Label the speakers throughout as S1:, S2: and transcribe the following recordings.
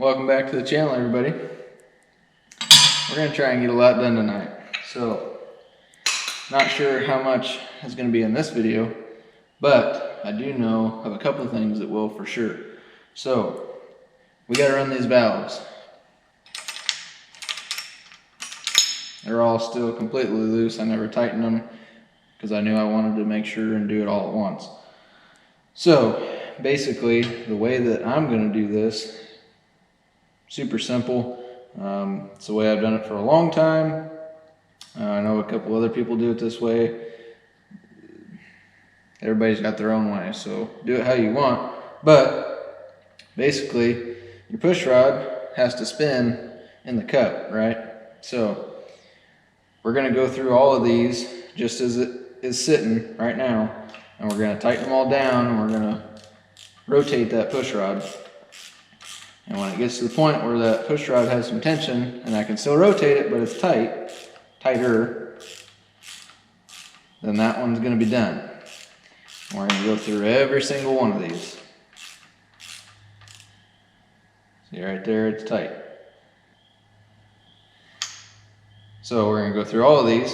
S1: Welcome back to the channel, everybody. We're going to try and get a lot done tonight. So, not sure how much is going to be in this video, but I do know of a couple of things that will for sure. So, we got to run these valves. They're all still completely loose. I never tightened them because I knew I wanted to make sure and do it all at once. So, basically, the way that I'm going to do this, super simple. It's the way I've done it for a long time. I know a couple other people do it this way. Everybody's got their own way, so do it how you want. But basically, your push rod has to spin in the cup, right? So we're going to go through all of these just as it is sitting right now, and we're going to tighten them all down, and we're going to rotate that push rod. And when it gets to the point where that push rod has some tension, and I can still rotate it, but it's tighter, then that one's going to be done. We're going to go through every single one of these. See right there, it's tight. So we're going to go through all of these.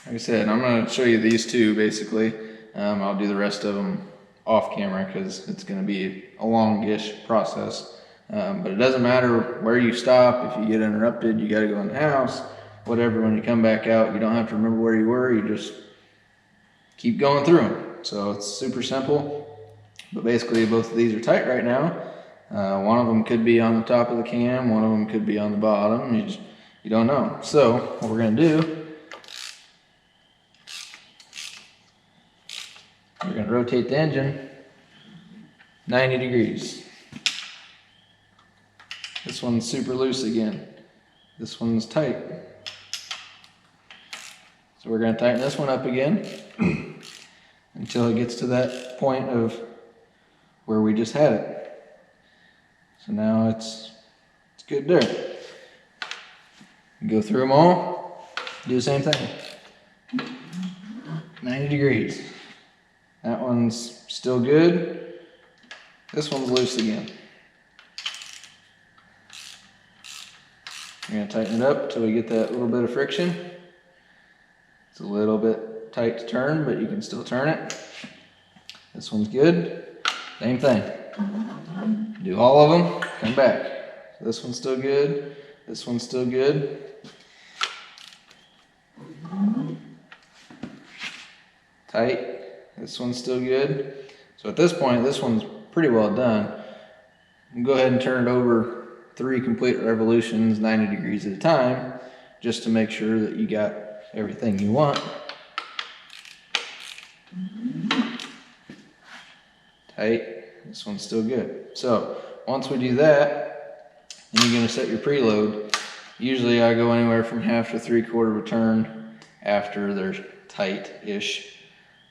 S1: Like I said, I'm going to show you these two basically. I'll do the rest of them off camera because it's going to be a longish process. But it doesn't matter where you stop. If you get interrupted, you got to go in the house, whatever. When you come back out, you don't have to remember where you were. You just keep going through them. So it's super simple. But basically, both of these are tight right now. One of them could be on the top of the cam. One of them could be on the bottom. You don't know. So what we're going to do, we're going to rotate the engine 90 degrees. This one's super loose again. This one's tight. So we're going to tighten this one up again until it gets to that point of where we just had it. So now it's good there. Go through them all, do the same thing. 90 degrees. That one's still good. This one's loose again. We're going to tighten it up until we get that little bit of friction. It's a little bit tight to turn, but you can still turn it. This one's good. Same thing. Do all of them, come back. This one's still good. This one's still good. Tight. This one's still good. So at this point, this one's pretty well done. Go ahead and turn it over 3 complete revolutions, 90 degrees at a time, just to make sure that you got everything you want. Tight. This one's still good. So once we do that, then you're going to set your preload. Usually I go anywhere from half to 3/4 of a turn after they're tight-ish.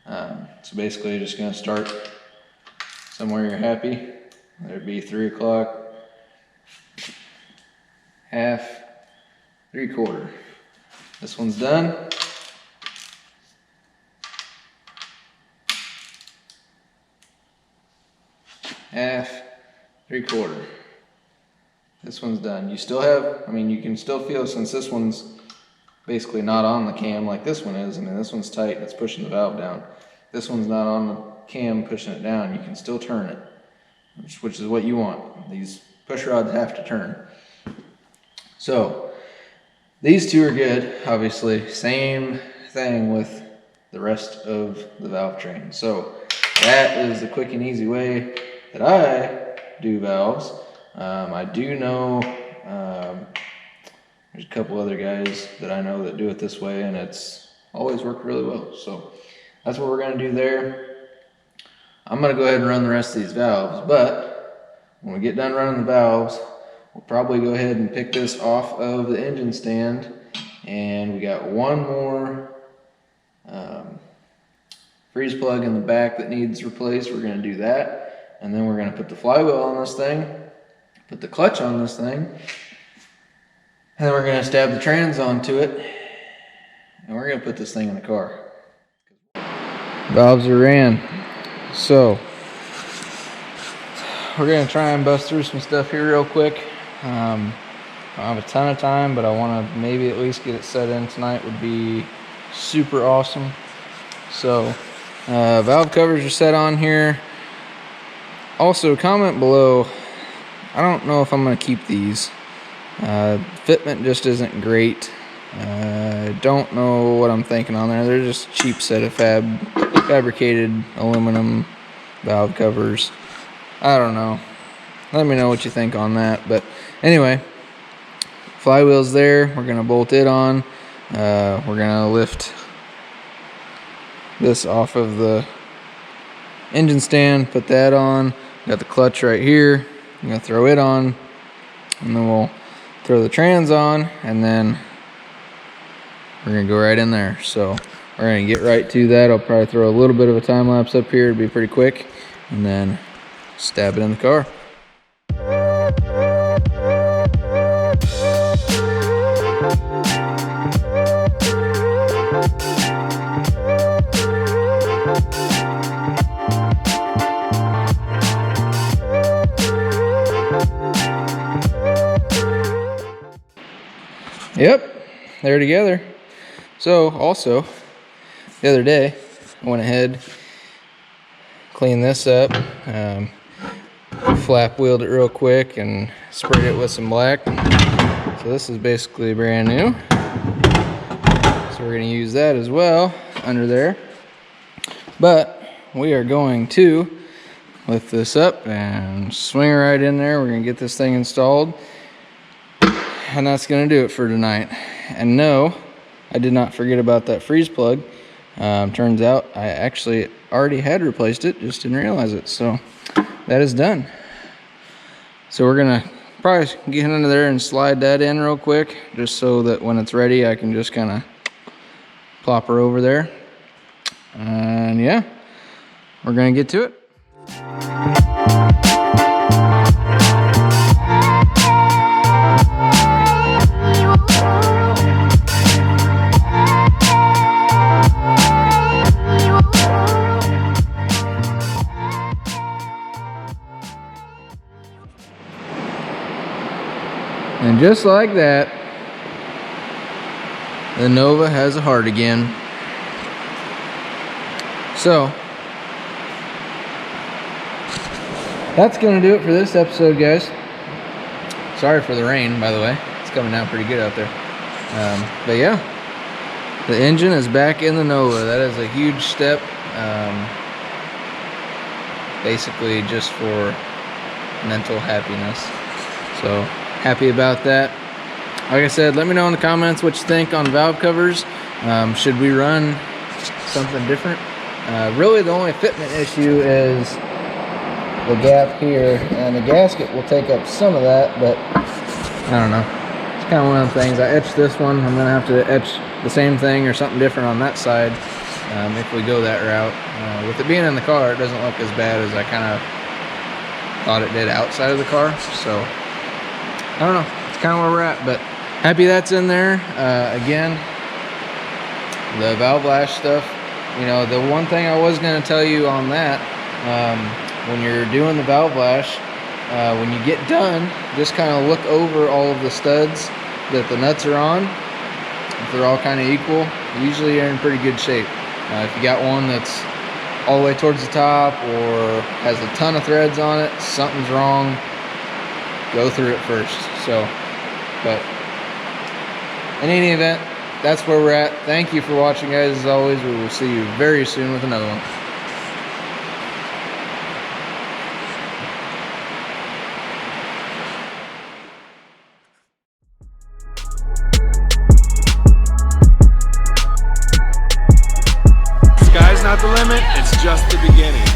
S1: So basically you're just going to start somewhere you're happy. There'd be 3 o'clock. Half, 3/4. This one's done. Half, 3/4. This one's done. You still have, you can still feel, since this one's basically not on the cam like this one is. This one's tight, it's pushing the valve down. This one's not on the cam pushing it down. You can still turn it, which is what you want. These push rods have to turn. So these two are good, obviously. Same thing with the rest of the valve train. So that is the quick and easy way that I do valves. I do know there's a couple other guys that I know that do it this way, and it's always worked really well. So that's what we're going to do there. I'm going to go ahead and run the rest of these valves, but when we get done running the valves, we'll probably go ahead and pick this off of the engine stand, and we got one more freeze plug in the back that needs replaced. We're going to do that, and then we're going to put the flywheel on this thing, put the clutch on this thing, and then we're going to stab the trans onto it, and we're going to put this thing in the car. Valves are in. So we're going to try and bust through some stuff here real quick. I don't have a ton of time, but I want to maybe at least get it set in tonight would be super awesome. So valve covers are set on here. Also, comment below, I don't know if I'm going to keep these. Fitment just isn't great. I don't know what I'm thinking on there. They're just cheap set of fabricated aluminum valve covers. I don't know. Let me know what you think on that. But anyway, flywheel's there. We're going to bolt it on. We're going to lift this off of the engine stand, put that on. Got the clutch right here. I'm going to throw it on, and then we'll throw the trans on, and then we're going to go right in there. So we're going to get right to that. I'll probably throw a little bit of a time lapse up here. It'll be pretty quick, and then stab it in the car. Yep, they're together. So also, the other day, I went ahead, cleaned this up, flap wheeled it real quick and sprayed it with some black. So this is basically brand new. So we're gonna use that as well under there. But we are going to lift this up and swing it right in there. We're gonna get this thing installed. And that's going to do it for tonight. And no, I did not forget about that freeze plug. Turns out I actually already had replaced it, just didn't realize it. So that is done. So we're going to probably get under there and slide that in real quick, just so that when it's ready I can just kind of plop her over there. And yeah, we're going to get to it. And just like that, the Nova has a heart again. So, that's going to do it for this episode, guys. Sorry for the rain, by the way. It's coming down pretty good out there. But yeah, the engine is back in the Nova. That is a huge step. Basically just for mental happiness. So, happy about that. Like I said, let me know in the comments what you think on valve covers. Should we run something different? Really the only fitment issue is the gap here, and the gasket will take up some of that, but I don't know. It's kind of one of the things. I etched this one. I'm gonna have to etch the same thing or something different on that side if we go that route. With it being in the car, it doesn't look as bad as I kind of thought it did outside of the car. So I don't know, it's kind of where we're at, but happy that's in there. Again, the valve lash stuff, you know, the one thing I was going to tell you on that, when you're doing the valve lash, when you get done, just kind of look over all of the studs that the nuts are on. If they're all kind of equal, usually you're in pretty good shape. If you got one that's all the way towards the top or has a ton of threads on it, something's wrong. Go through it first. So, but in any event, that's where we're at. Thank you for watching, guys. As always, we will see you very soon with another one.
S2: Sky's not the limit, it's just the beginning.